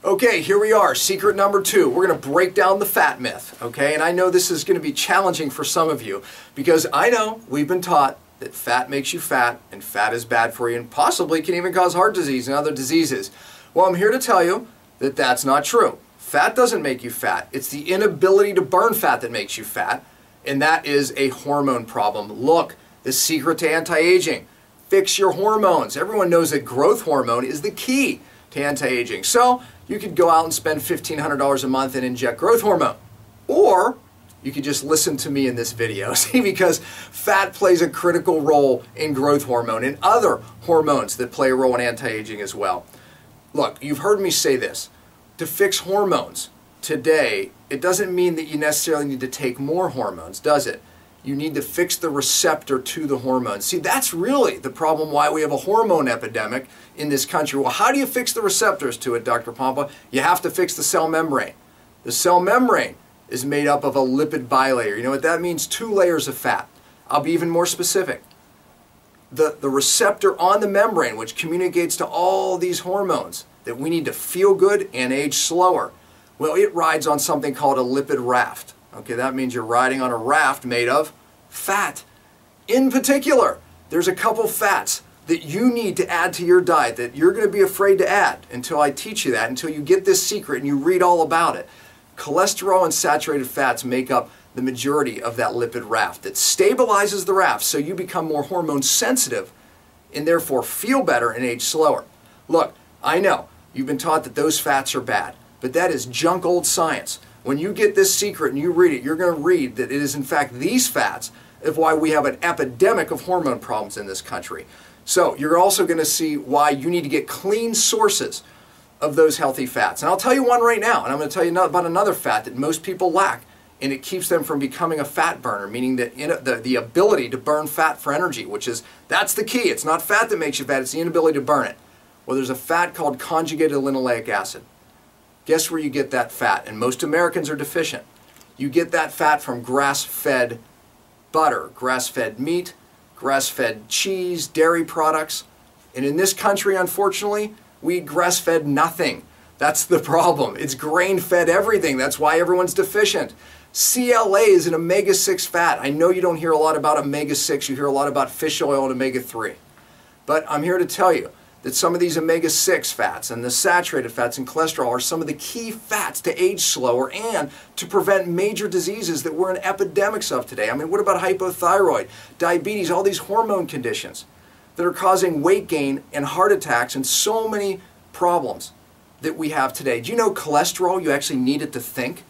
Okay, here we are, secret number 2. We're going to break down the fat myth, okay? And I know this is going to be challenging for some of you because I know we've been taught that fat makes you fat and fat is bad for you and possibly can even cause heart disease and other diseases. Well, I'm here to tell you that that's not true. Fat doesn't make you fat. It's the inability to burn fat that makes you fat, and that is a hormone problem. Look, the secret to anti-aging. Fix your hormones. Everyone knows that growth hormone is the key to anti-aging. So you could go out and spend $1,500 a month and inject growth hormone. Or you could just listen to me in this video. See, because fat plays a critical role in growth hormone and other hormones that play a role in anti-aging as well. Look, you've heard me say this. To fix hormones today, it doesn't mean that you necessarily need to take more hormones, does it? You need to fix the receptor to the hormone. See, that's really the problem why we have a hormone epidemic in this country. Well, how do you fix the receptors to it, Dr. Pompa? You have to fix the cell membrane. The cell membrane is made up of a lipid bilayer. You know what that means? 2 layers of fat. I'll be even more specific. The receptor on the membrane, which communicates to all these hormones that we need to feel good and age slower, well, it rides on something called a lipid raft. Okay, that means you're riding on a raft made of fat. In particular, there's a couple fats that you need to add to your diet that you're going to be afraid to add until I teach you that, until you get this secret and you read all about it. Cholesterol and saturated fats make up the majority of that lipid raft that stabilizes the raft so you become more hormone sensitive and therefore feel better and age slower. Look, I know you've been taught that those fats are bad, but that is junk old science. When you get this secret and you read it, you're going to read that it is in fact these fats of why we have an epidemic of hormone problems in this country. So you're also going to see why you need to get clean sources of those healthy fats. And I'll tell you one right now, and I'm going to tell you about another fat that most people lack, and it keeps them from becoming a fat burner, meaning that the ability to burn fat for energy, that's the key. It's not fat that makes you fat, it's the inability to burn it. Well, there's a fat called conjugated linoleic acid. Guess where you get that fat? And most Americans are deficient. You get that fat from grass-fed butter, grass-fed meat, grass-fed cheese, dairy products. And in this country, unfortunately, we eat grass-fed nothing. That's the problem. It's grain-fed everything. That's why everyone's deficient. CLA is an omega-6 fat. I know you don't hear a lot about omega-6. You hear a lot about fish oil and omega-3. But I'm here to tell you that some of these omega-6 fats and the saturated fats and cholesterol are some of the key fats to age slower and to prevent major diseases that we're in epidemics of today. I mean, what about hypothyroid, diabetes, all these hormone conditions that are causing weight gain and heart attacks and so many problems that we have today? Do you know cholesterol, you actually need it to think?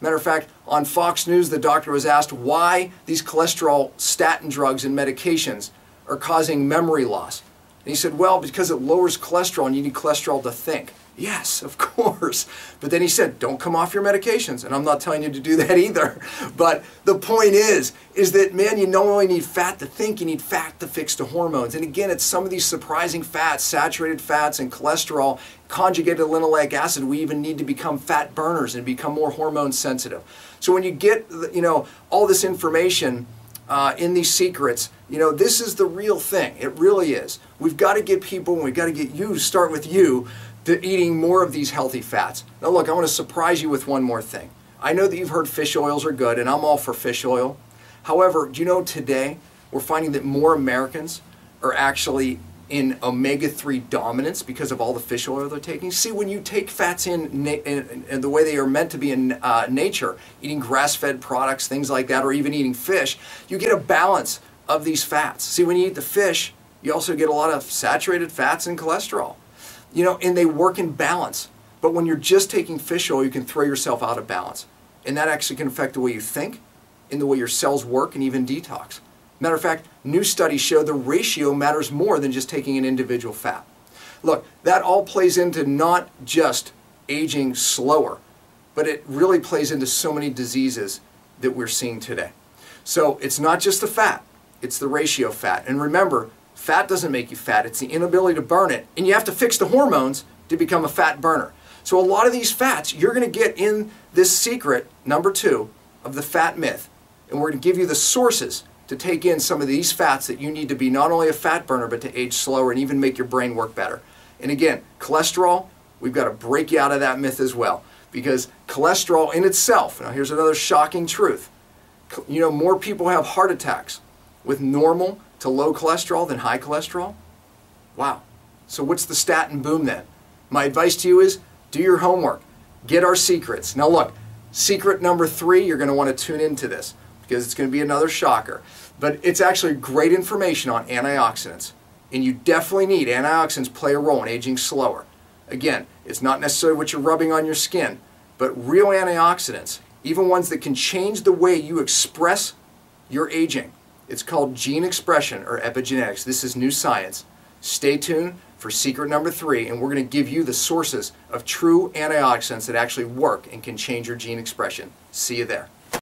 Matter of fact, on Fox News, the doctor was asked why these cholesterol statin drugs and medications are causing memory loss. And he said, well, because it lowers cholesterol and you need cholesterol to think. Yes, of course. But then he said, don't come off your medications. And I'm not telling you to do that either. But the point is that, man, you not only need fat to think, you need fat to fix the hormones. And again, it's some of these surprising fats, saturated fats and cholesterol, conjugated linoleic acid, we even need to become fat burners and become more hormone sensitive. So when you get, all this information in these secrets, this is the real thing. It really is. We've got to get people, and we've got to get you to start with you, to eating more of these healthy fats. Now look, I want to surprise you with one more thing. I know that you've heard fish oils are good, and I'm all for fish oil. However, do you know today we're finding that more Americans are actually in omega-3 dominance because of all the fish oil they're taking? See, when you take fats in the way they are meant to be in nature, eating grass-fed products, things like that, or even eating fish, you get a balance of these fats. See, when you eat the fish, you also get a lot of saturated fats and cholesterol. And they work in balance. But when you're just taking fish oil, you can throw yourself out of balance. And that actually can affect the way you think, and the way your cells work, and even detox. Matter of fact, new studies show the ratio matters more than just taking an individual fat. Look, that all plays into not just aging slower, but it really plays into so many diseases that we're seeing today. So it's not just the fat, it's the ratio fat. And remember, fat doesn't make you fat, it's the inability to burn it. And you have to fix the hormones to become a fat burner. So a lot of these fats you're going to get in this secret, number 2, of the fat myth. And we're going to give you the sources to take in some of these fats that you need to be not only a fat burner, but to age slower and even make your brain work better. And again, cholesterol, we've got to break you out of that myth as well. Because cholesterol in itself, now here's another shocking truth. You know, more people have heart attacks with normal to low cholesterol than high cholesterol. Wow. So what's the statin boom then? My advice to you is do your homework. Get our secrets. Now look, secret number 3, you're going to want to tune into this because it's going to be another shocker. But it's actually great information on antioxidants. And you definitely need antioxidants play a role in aging slower. Again, it's not necessarily what you're rubbing on your skin, but real antioxidants, even ones that can change the way you express your aging. It's called gene expression or epigenetics. This is new science. Stay tuned for secret number 3, and we're going to give you the sources of true antioxidants that actually work and can change your gene expression. See you there.